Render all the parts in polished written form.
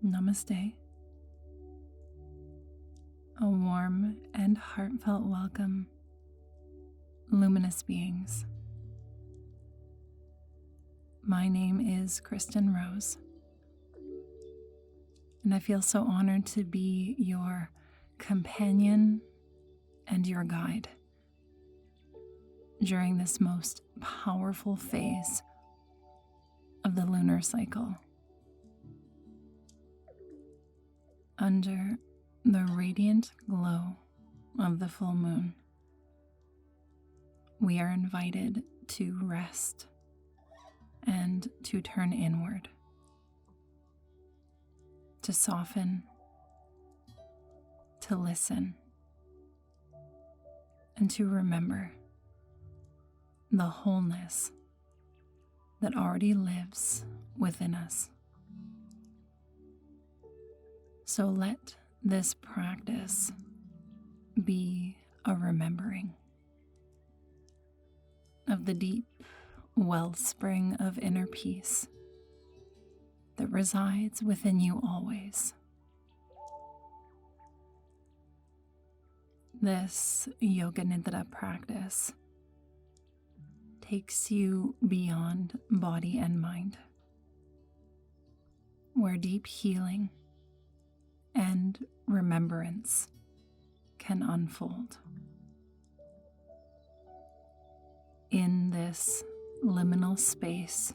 Namaste. A warm and heartfelt welcome, luminous beings. My name is Kristyn Rose, and I feel so honored to be your companion and your guide during this most powerful phase of the lunar cycle. Under the radiant glow of the full moon, we are invited to rest and to turn inward, to soften, to listen, and to remember the wholeness that already lives within us. So let this practice be a remembering of the deep wellspring of inner peace that resides within you always. This Yoga Nidra practice takes you beyond body and mind, where deep healing and remembrance can unfold. In this liminal space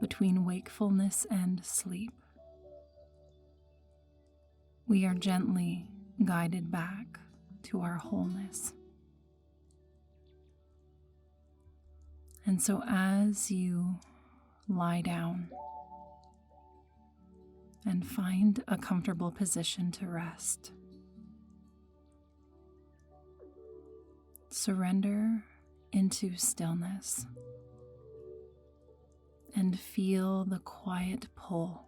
between wakefulness and sleep, we are gently guided back to our wholeness. And so as you lie down and find a comfortable position to rest, surrender into stillness and feel the quiet pull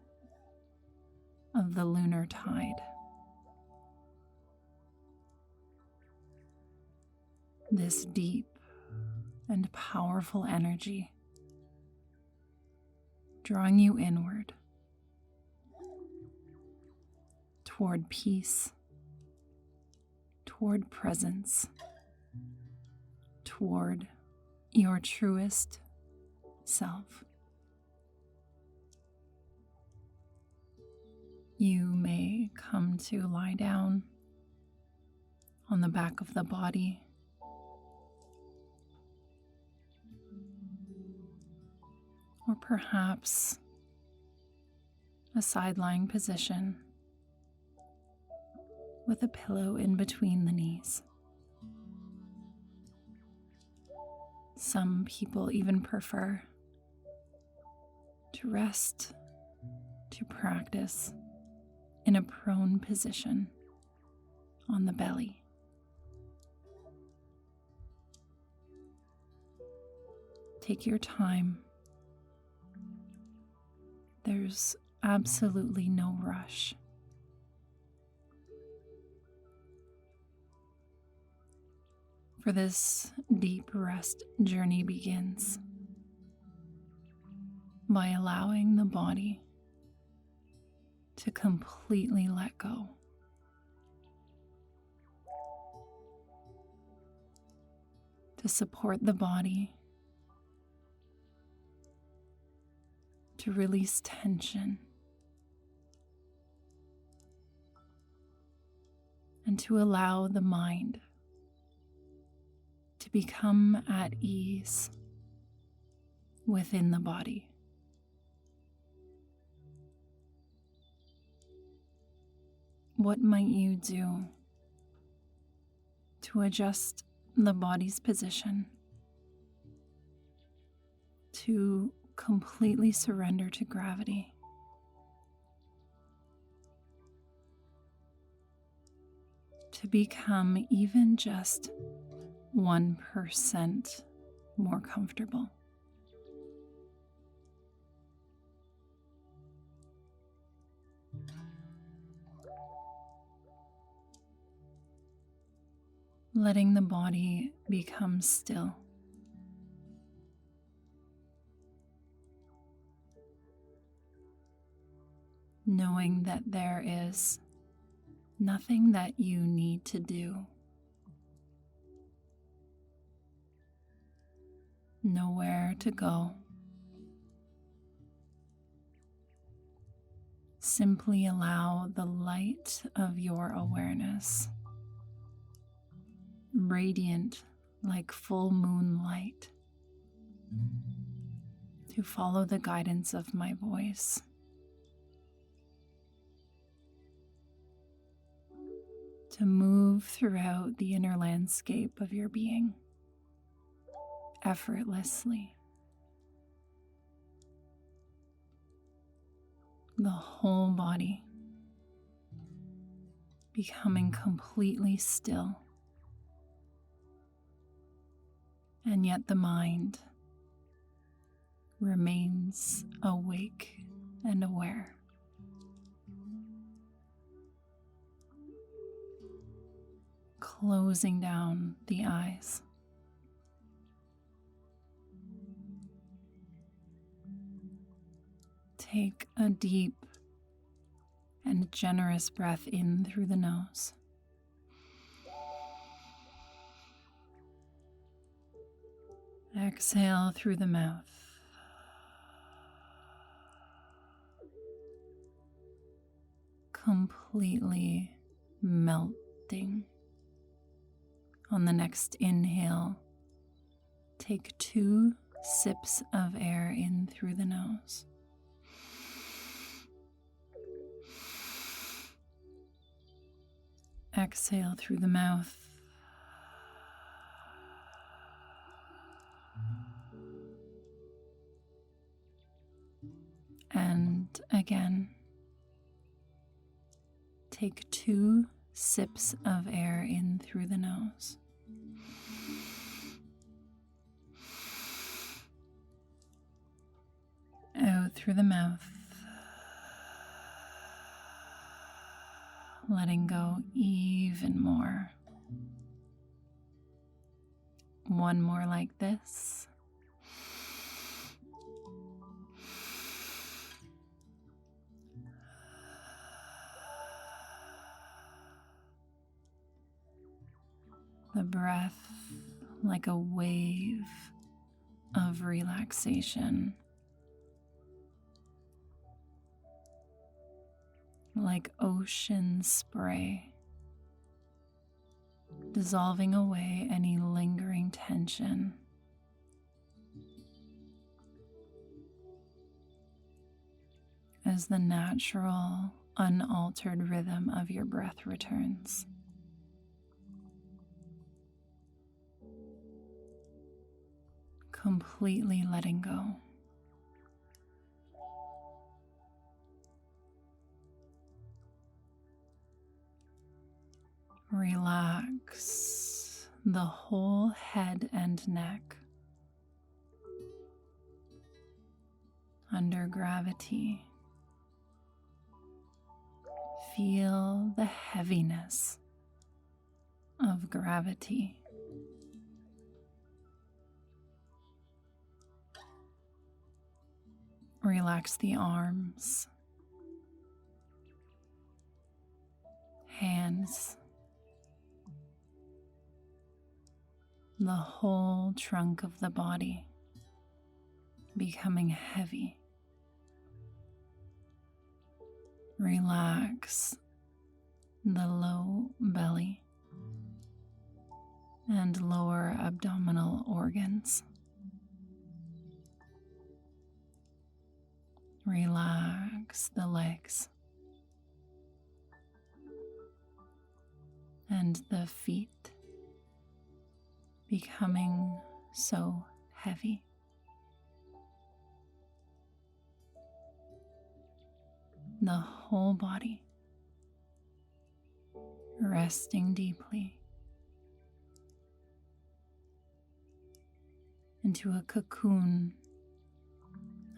of the lunar tide. This deep and powerful energy drawing you inward toward peace, toward presence, toward your truest self. You may come to lie down on the back of the body, or perhaps a side-lying position with a pillow in between the knees. Some people even prefer to rest, to practice in a prone position on the belly. Take your time. There's absolutely no rush. For this deep rest journey begins by allowing the body to completely let go. To support the body, to release tension, and to allow the mind to become at ease within the body. What might you do to adjust the body's position, to completely surrender to gravity? To become even just 1% more comfortable. Letting the body become still. knowing that there is nothing that you need to do, nowhere to go. Simply allow the light of your awareness, radiant like full moon light, to follow the guidance of my voice. To move throughout the inner landscape of your being, effortlessly. The whole body becoming completely still, and yet the mind remains awake and aware. Closing down the eyes. Take a deep and generous breath in through the nose. Exhale through the mouth. Completely melting. On the next inhale, take 2 sips of air in through the nose. Exhale through the mouth. And again, take 2 sips of air in through the nose. Out through the mouth. Letting go even more. One more like this. The breath like a wave of relaxation. Like ocean spray, dissolving away any lingering tension. As the natural, unaltered rhythm of your breath returns. Completely letting go. Relax the whole head and neck. Under gravity, feel the heaviness of gravity. Relax the arms, hands, the whole trunk of the body becoming heavy. Relax the low belly and lower abdominal organs. Relax the legs and the feet becoming so heavy. The whole body resting deeply into a cocoon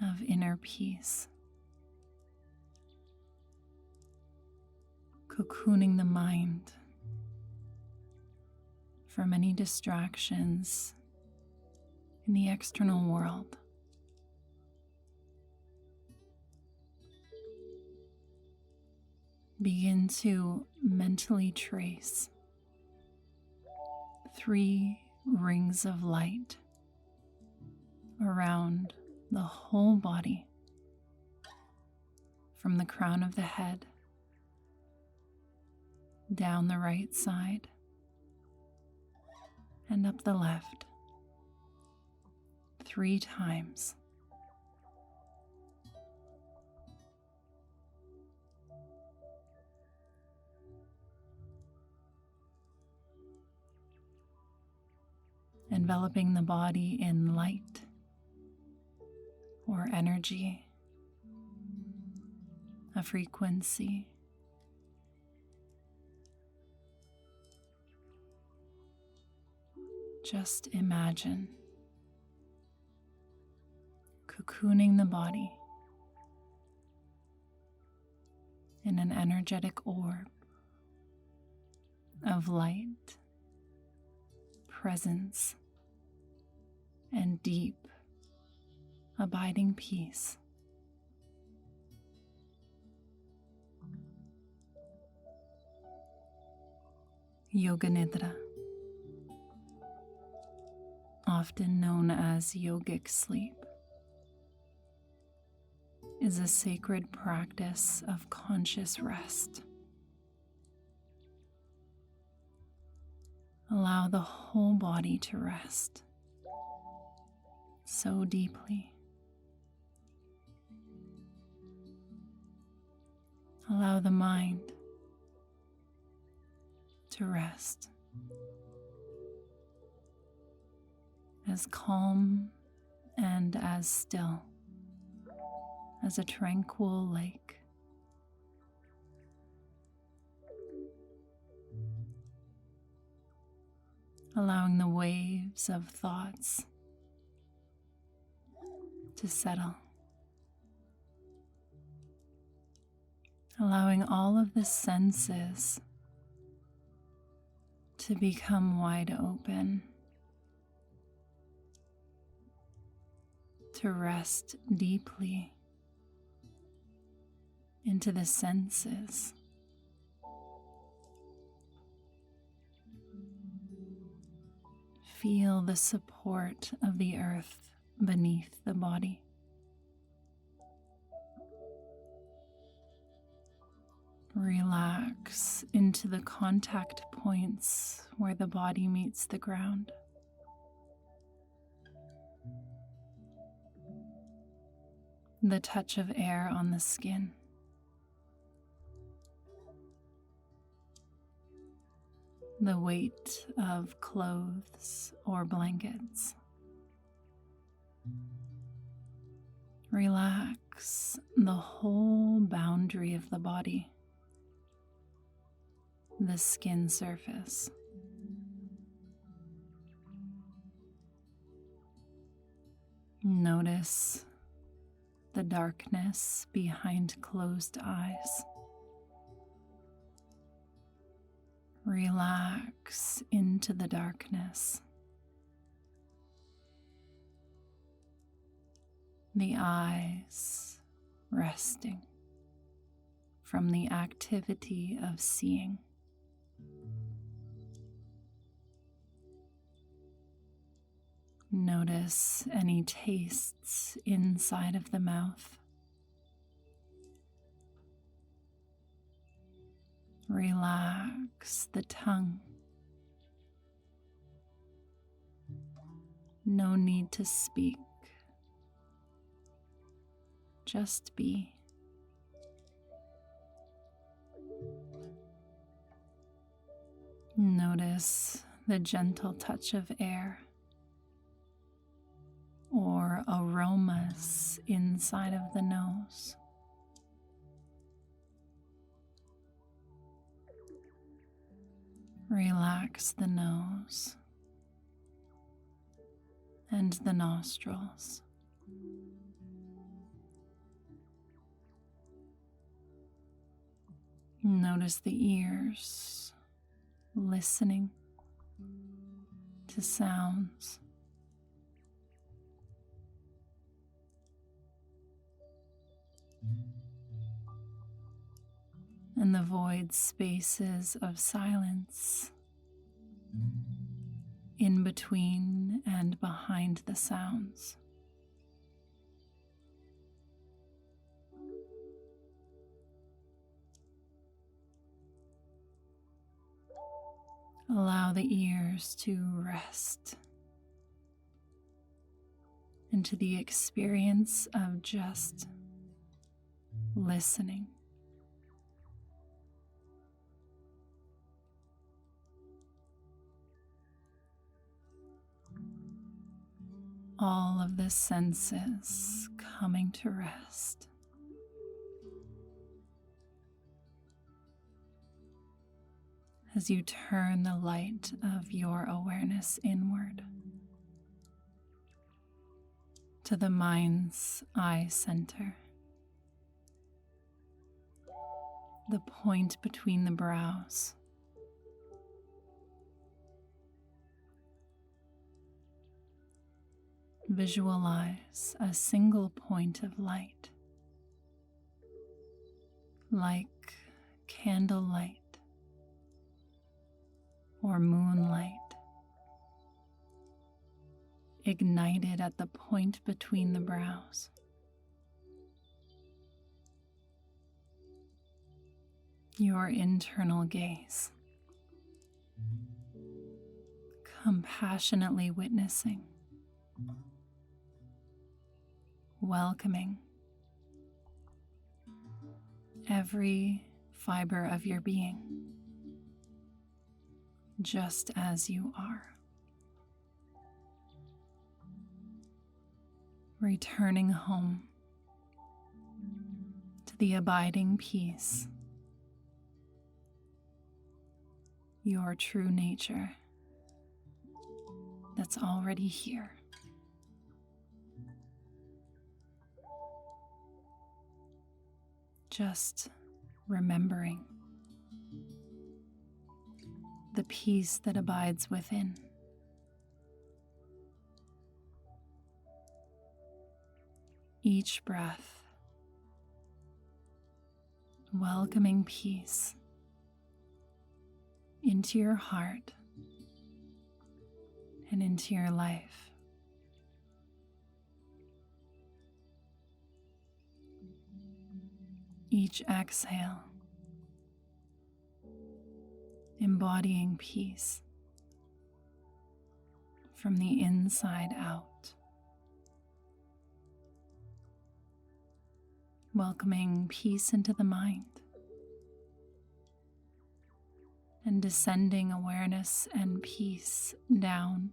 of inner peace. Cocooning the mind from any distractions in the external world. Begin to mentally trace 3 rings of light around the whole body, from the crown of the head, down the right side, and up the left, 3 times. Enveloping the body in light or energy, a frequency. Just imagine cocooning the body in an energetic orb of light, presence, and deep, abiding peace. Yoga Nidra, often known as yogic sleep, is a sacred practice of conscious rest. Allow the whole body to rest so deeply. Allow the mind to rest as calm and as still as a tranquil lake. Allowing the waves of thoughts to settle. Allowing all of the senses to become wide open, to rest deeply into the senses. Feel the support of the earth beneath the body. Relax into the contact points where the body meets the ground. The touch of air on the skin. The weight of clothes or blankets. Relax the whole boundary of the body, the skin surface. Notice the darkness behind closed eyes. Relax into the darkness. The eyes resting from the activity of seeing. Notice any tastes inside of the mouth. Relax the tongue. No need to speak. Just be. Notice the gentle touch of air or aromas inside of the nose. Relax the nose and the nostrils. Notice the ears listening to sounds. and the void spaces of silence in between and behind the sounds. Allow the ears to rest into the experience of just listening. All of the senses coming to rest. As you turn the light of your awareness inward to the mind's eye center, the point between the brows. Visualize a single point of light, like candlelight or moonlight, ignited at the point between the brows. Your internal gaze, compassionately witnessing, welcoming every fiber of your being, just as you are. Returning home to the abiding peace, your true nature that's already here. Just remembering the peace that abides within. Each breath, welcoming peace into your heart and into your life. Each exhale, embodying peace from the inside out. Welcoming peace into the mind and descending awareness and peace down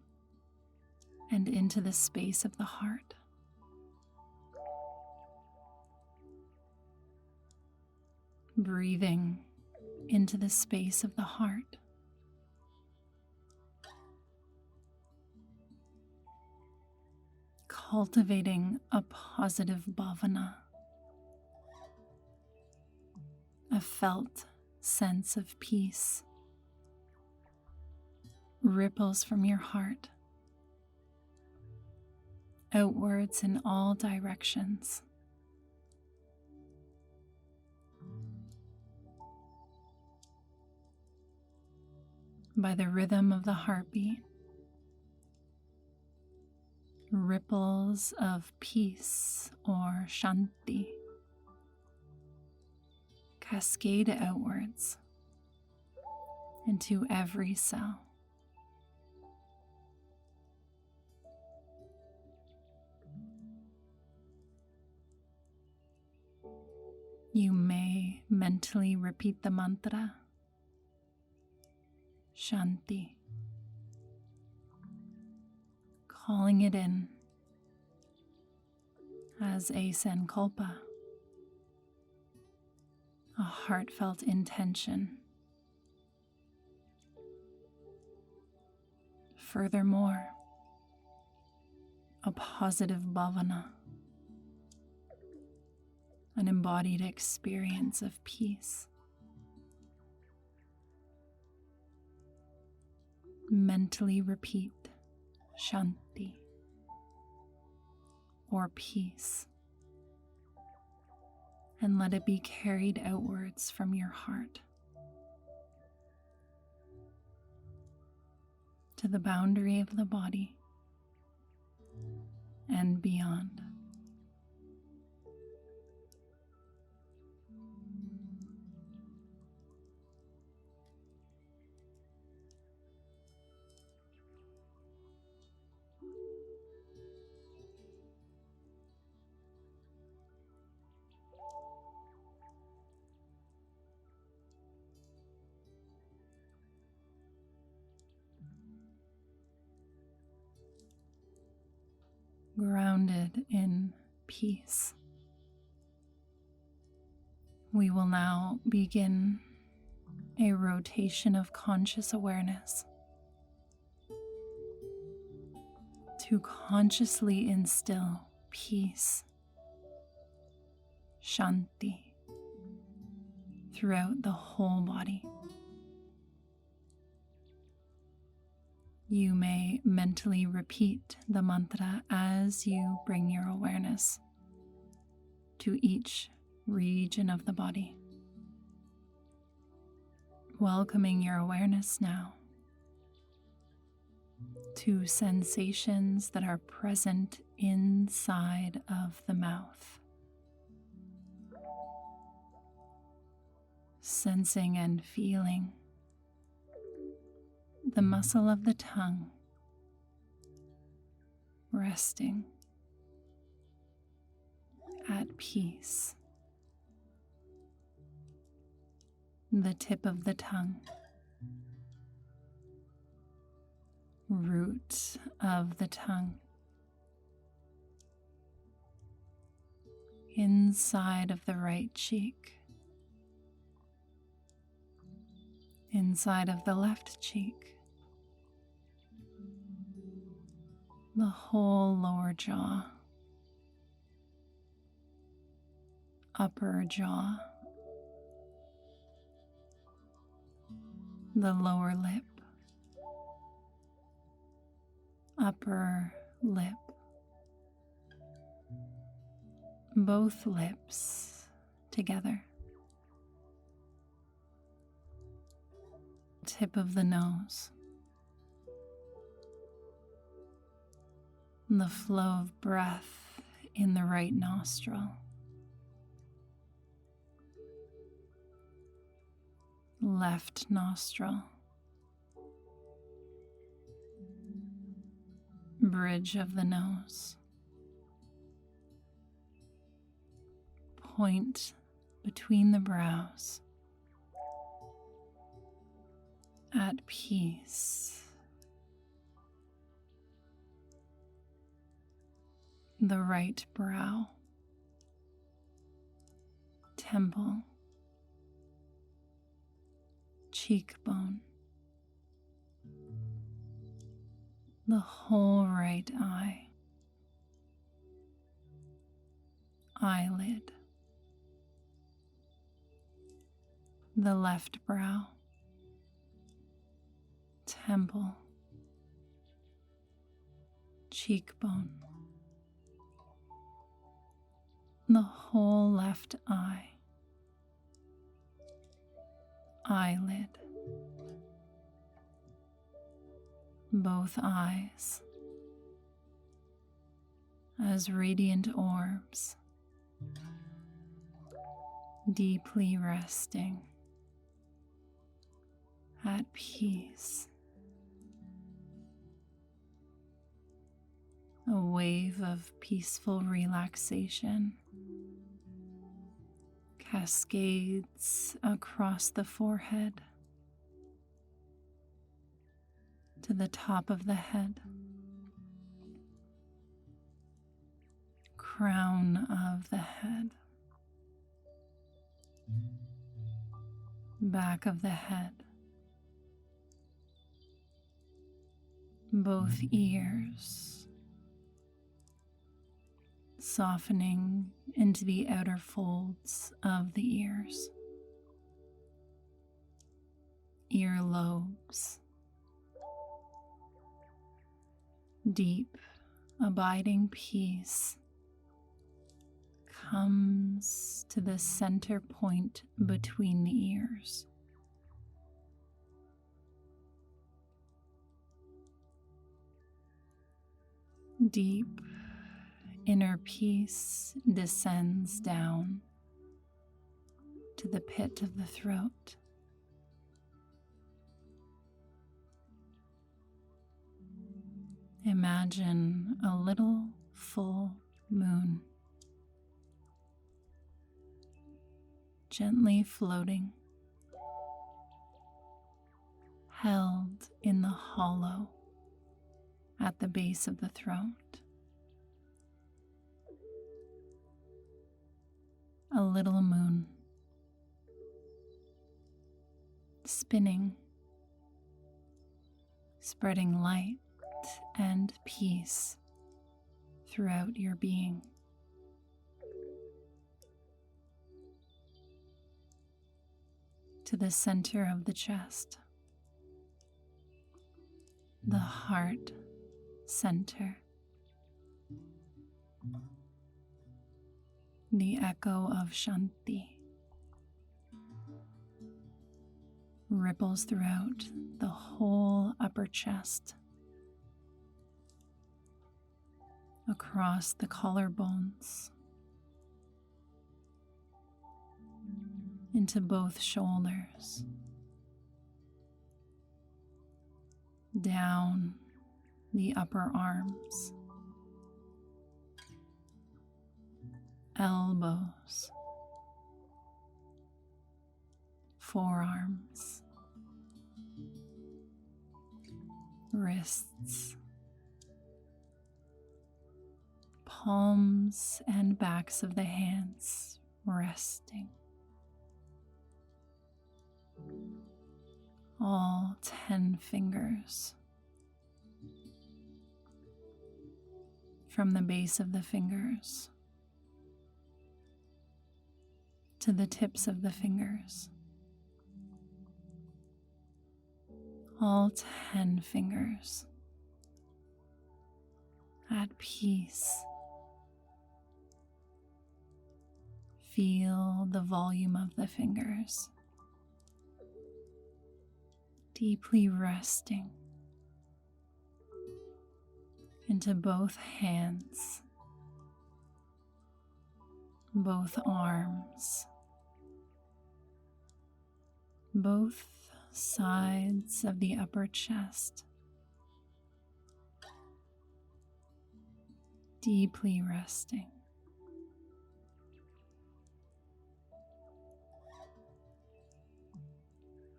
and into the space of the heart. Breathing into the space of the heart. Cultivating a positive bhavana, a felt sense of peace ripples from your heart outwards in all directions. By the rhythm of the heartbeat, ripples of peace or shanti cascade outwards into every cell. You may mentally repeat the mantra, Shanti, calling it in as a sankalpa, a heartfelt intention. Furthermore, a positive bhavana, an embodied experience of peace. Mentally repeat Shanti or peace and let it be carried outwards from your heart to the boundary of the body and beyond. Grounded in peace, we will now begin a rotation of conscious awareness to consciously instill peace, shanti, throughout the whole body. You may mentally repeat the mantra as you bring your awareness to each region of the body, welcoming your awareness now to sensations that are present inside of the mouth. Sensing and feeling the muscle of the tongue resting at peace. The tip of the tongue, root of the tongue, inside of the right cheek, inside of the left cheek, the whole lower jaw, upper jaw, the lower lip, upper lip, both lips together, tip of the nose, the flow of breath in the right nostril, left nostril, bridge of the nose, point between the brows, at peace. The right brow, temple, cheekbone, the whole right eye, eyelid, the left brow, temple, cheekbone, the whole left eye, eyelid, both eyes as radiant orbs, deeply resting at peace. A wave of peaceful relaxation cascades across the forehead to the top of the head, crown of the head, back of the head, both ears, softening into the outer folds of the ears, earlobes, deep, abiding peace comes to the center point between the ears. Deep inner peace descends down to the pit of the throat. Imagine a little full moon gently floating, held in the hollow at the base of the throat. A little moon spinning, spreading light and peace throughout your being. To the center of the chest, the heart center, the echo of Shanti ripples throughout the whole upper chest, across the collarbones, into both shoulders, down the upper arms, elbows, forearms, wrists, palms and backs of the hands resting. All 10 fingers, from the base of the fingers to the tips of the fingers. All 10 fingers at peace. Feel the volume of the fingers, deeply resting into both hands, both arms, both sides of the upper chest, deeply resting.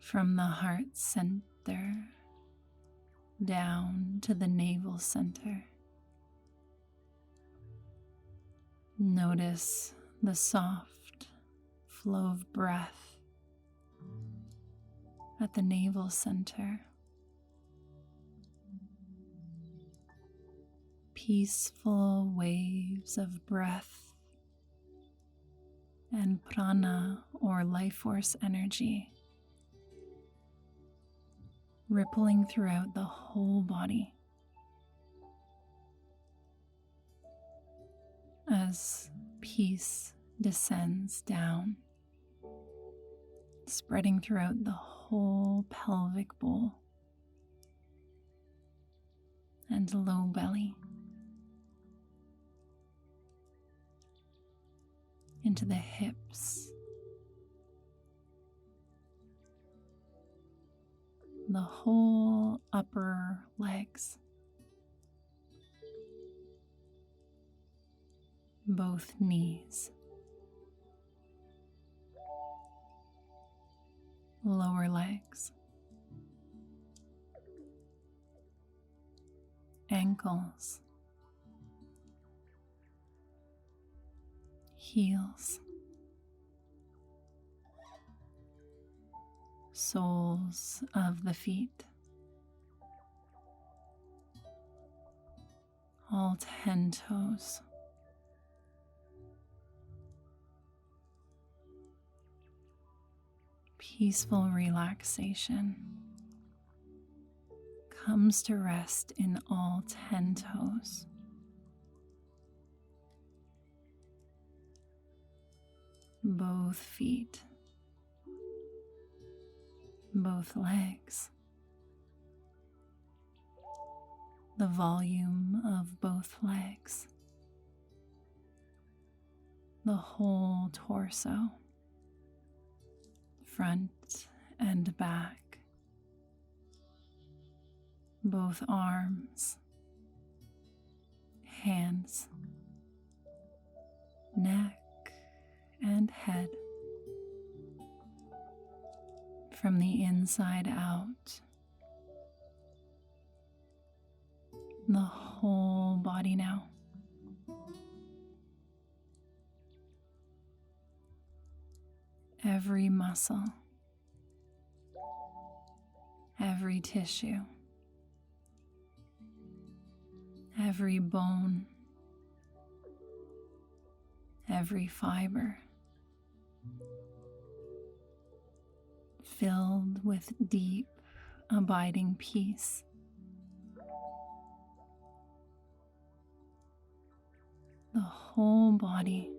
From the heart center down to the navel center. Notice the soft flow of breath at the navel center. Peaceful waves of breath and prana or life force energy rippling throughout the whole body as peace descends down, spreading throughout the whole pelvic bowl and low belly, into the hips, the whole upper legs, both knees, lower legs, ankles, heels, soles of the feet, all 10 toes, peaceful relaxation comes to rest in all 10 toes. both feet, both legs, the volume of both legs, the whole torso, front and back, both arms, hands, neck, and head. From the inside out, the whole body now. Every muscle, every tissue, every bone, every fiber, filled with deep, abiding peace. The whole body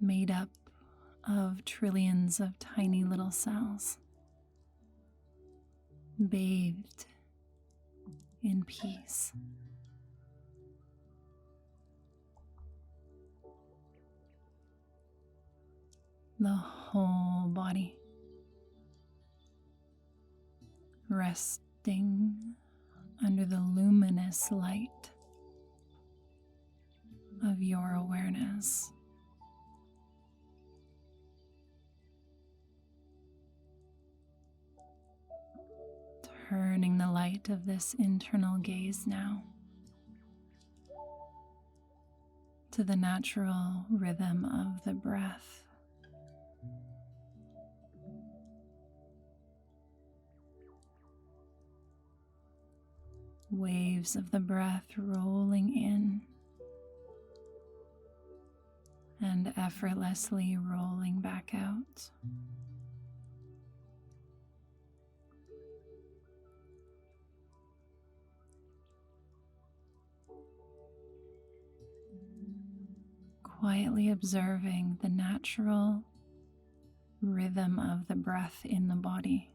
made up of trillions of tiny little cells, bathed in peace. The whole body resting under the luminous light of your awareness. Turning the light of this internal gaze now to the natural rhythm of the breath. Waves of the breath rolling in and effortlessly rolling back out. Quietly observing the natural rhythm of the breath in the body.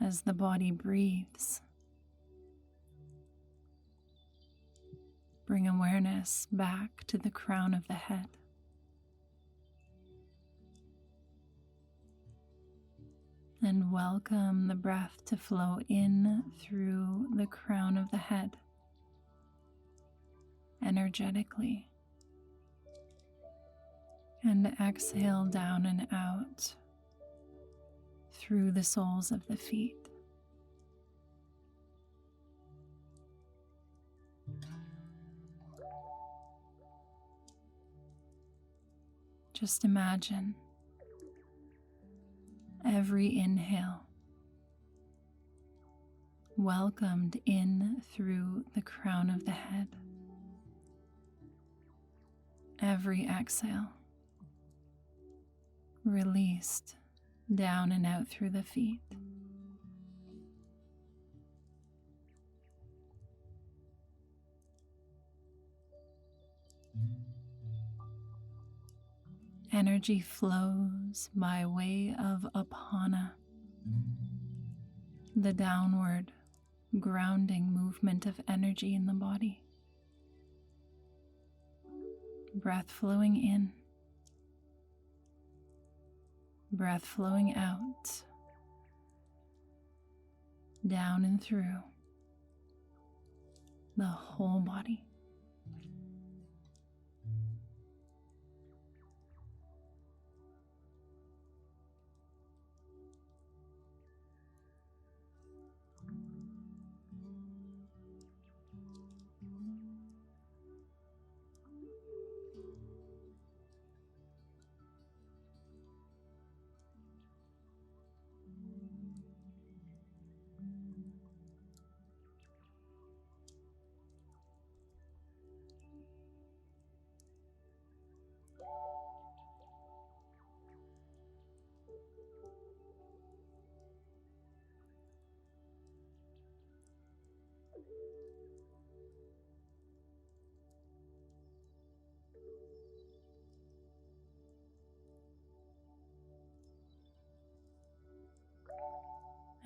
As the body breathes, bring awareness back to the crown of the head. And welcome the breath to flow in through the crown of the head, energetically, and exhale down and out through the soles of the feet. Just imagine every inhale welcomed in through the crown of the head. Every exhale released down and out through the feet. Energy flows by way of Bhavana, the downward grounding movement of energy in the body. Breath flowing in, breath flowing out, down and through the whole body.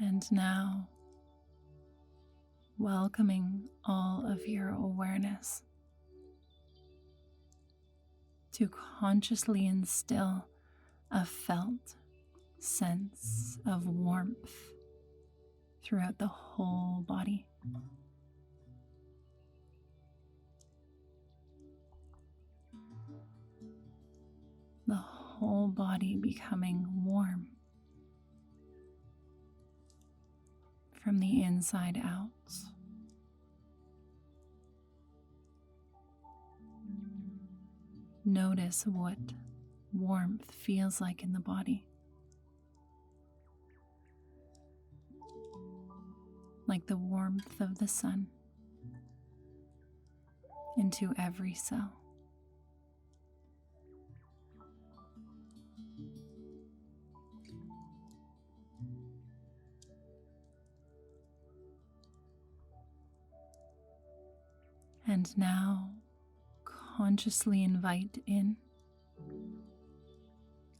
And now, welcoming all of your awareness to consciously instill a felt sense of warmth throughout the whole body. The whole body becoming warm from the inside out. Notice what warmth feels like in the body. Like the warmth of the sun into every cell. And now consciously invite in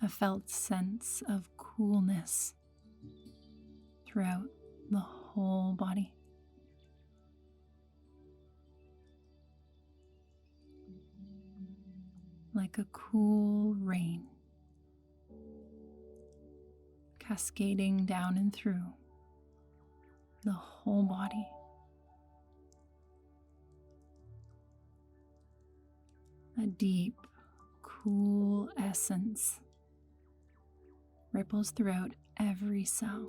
a felt sense of coolness throughout the whole body. Like a cool rain cascading down and through the whole body. A deep, cool essence ripples throughout every cell.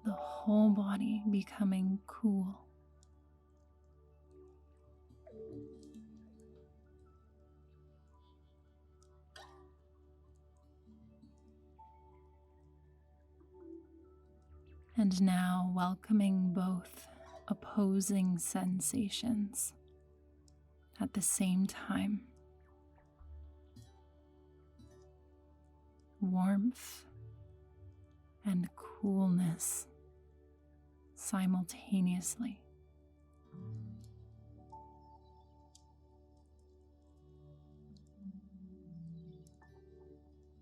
The whole body becoming cool. And now welcoming both opposing sensations at the same time. Warmth and coolness simultaneously.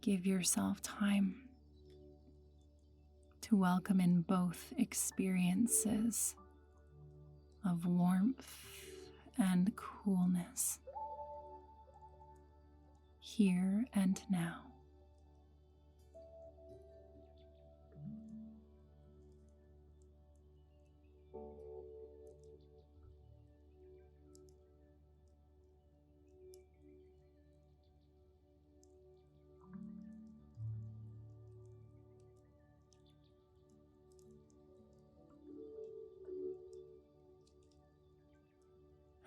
Give yourself time to welcome in both experiences of warmth and coolness, here and now.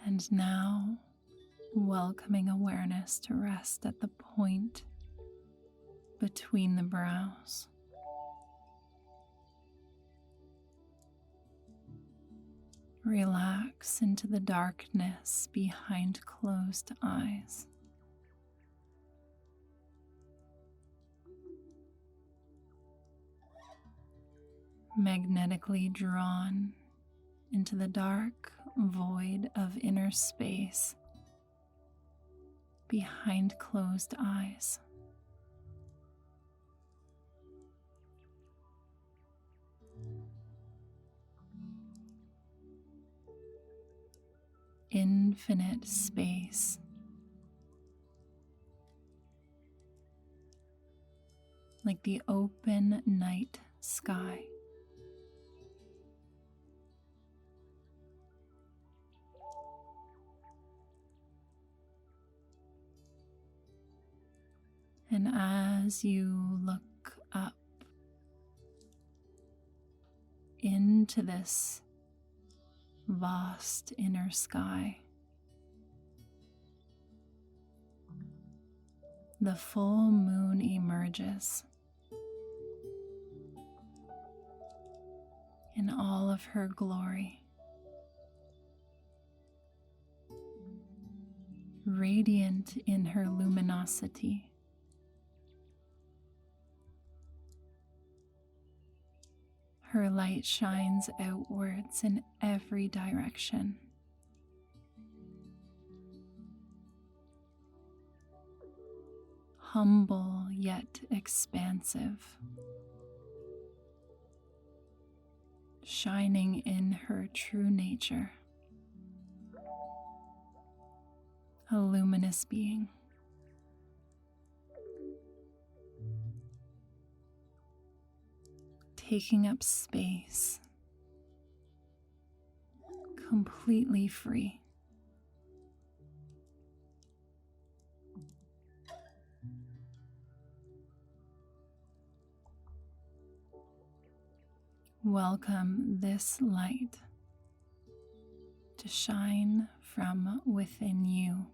And now, welcoming awareness to rest at the point between the brows. Relax into the darkness behind closed eyes. Magnetically drawn into the dark void of inner space behind closed eyes. Infinite space, like the open night sky. And as you look up into this vast inner sky, the full moon emerges in all of her glory, radiant in her luminosity. Her light shines outwards in every direction. humble yet expansive, shining in her true nature, a luminous being. Taking up space, completely free. Welcome this light to shine from within you.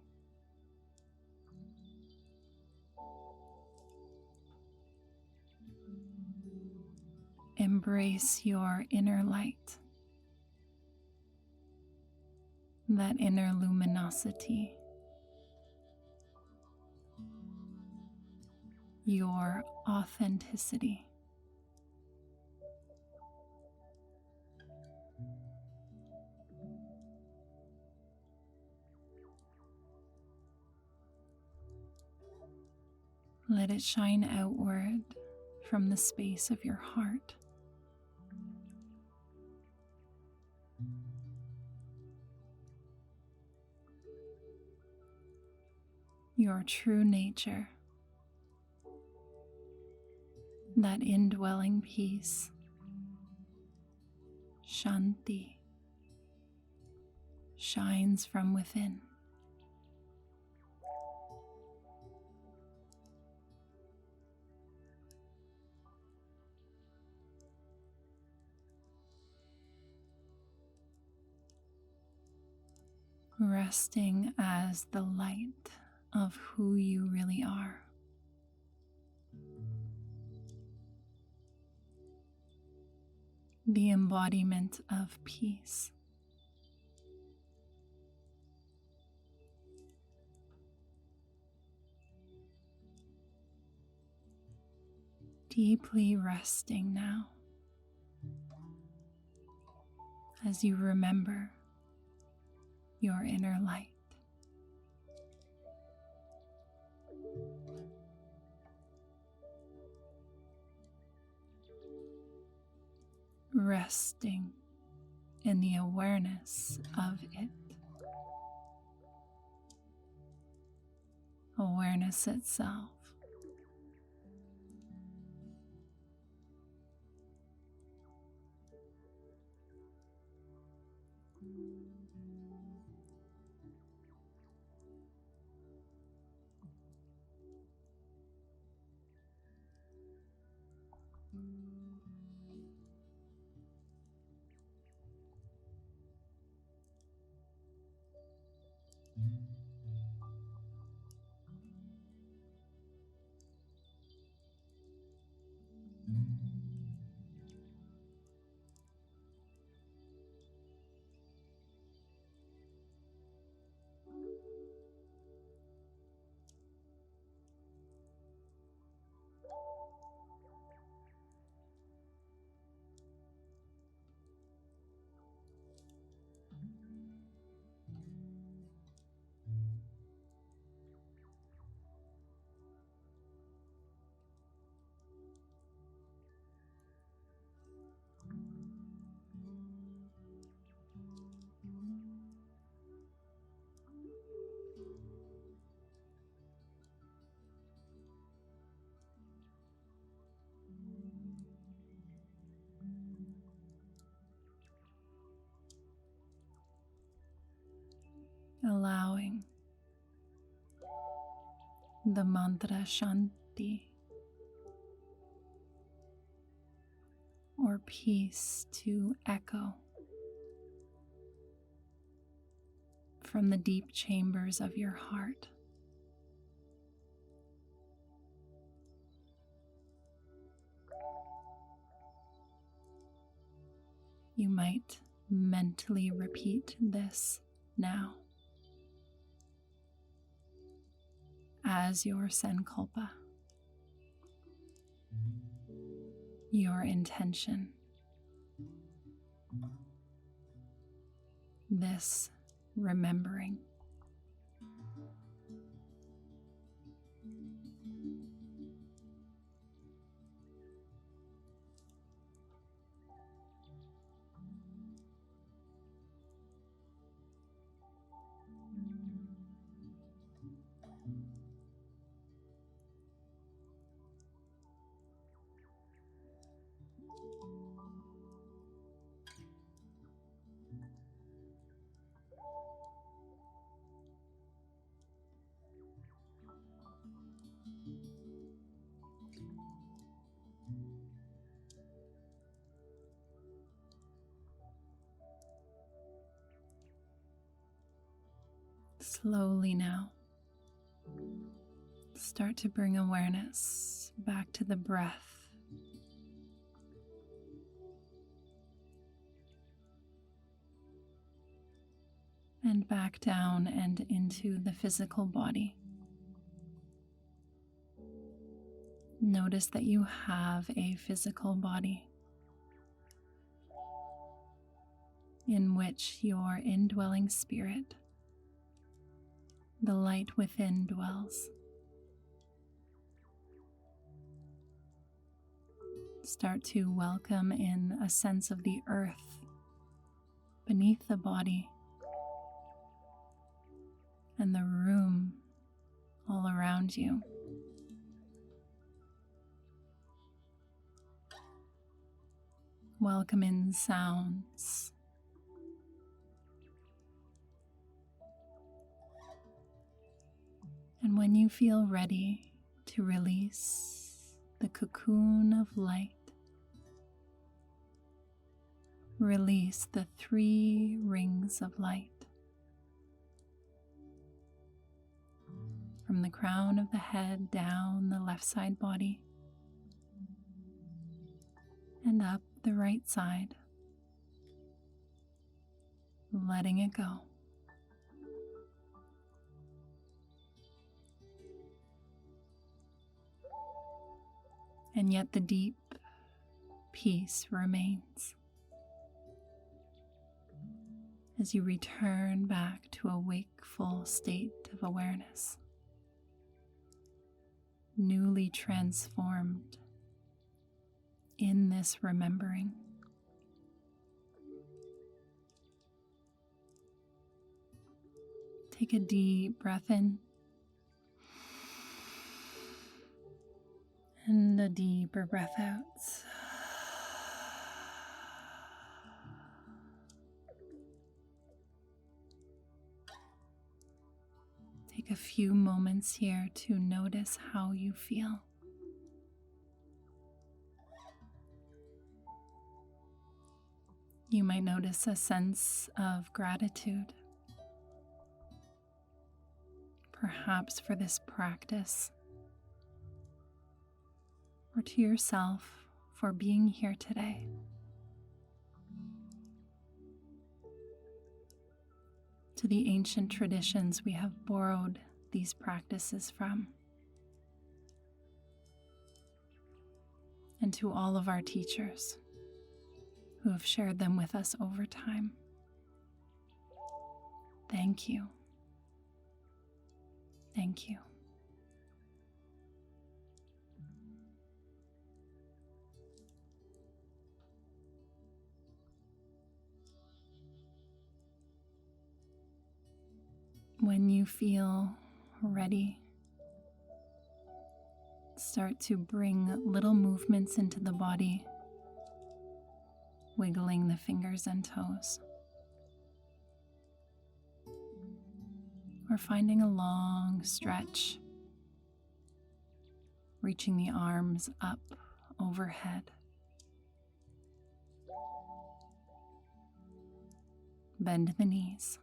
Embrace your inner light, that inner luminosity, your authenticity. Let it shine outward from the space of your heart. Your true nature, that indwelling peace, Shanti, shines from within. Resting as the light of who you really are. The embodiment of peace. Deeply resting now as you remember your inner light. Resting in the awareness of it. Awareness itself. Allowing the mantra Shanti or peace to echo from the deep chambers of your heart. You might mentally repeat this now as your sankalpa, your intention, this remembering. Slowly now, start to bring awareness back to the breath. And back down and into the physical body. Notice that you have a physical body in which your indwelling spirit, the light within, dwells. Start to welcome in a sense of the earth beneath the body and the room all around you. Welcome in sounds. And when you feel ready to release the cocoon of light, release the 3 rings of light. From the crown of the head down the left side body and up the right side, letting it go. And yet the deep peace remains as you return back to a wakeful state of awareness, newly transformed in this remembering. Take a deep breath in and a deeper breath out. Take a few moments here to notice how you feel. You might notice a sense of gratitude, perhaps for this practice, or to yourself for being here today. To the ancient traditions we have borrowed these practices from, and to all of our teachers who have shared them with us over time. Thank you. Thank you. When you feel ready, start to bring little movements into the body, wiggling the fingers and toes, or finding a long stretch, reaching the arms up overhead. Bend the knees.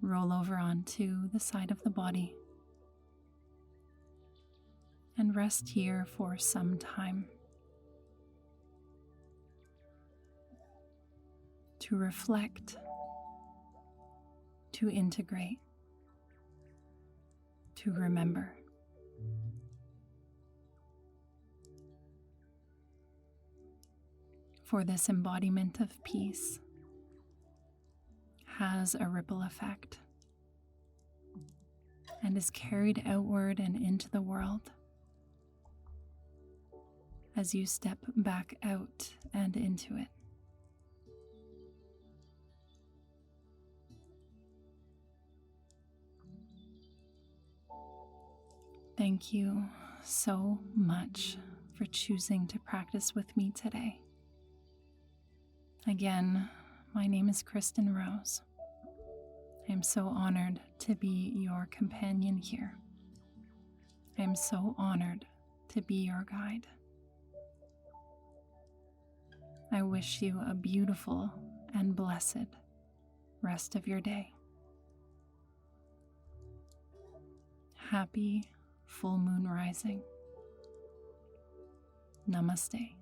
Roll over onto the side of the body and rest here for some time to reflect, to integrate, to remember. For this embodiment of peace has a ripple effect and is carried outward and into the world as you step back out and into it. Thank you so much for choosing to practice with me today. Again, my name is Kristyn Rose. I am so honored to be your companion here. I am so honored to be your guide. I wish you a beautiful and blessed rest of your day. happy full moon rising. Namaste.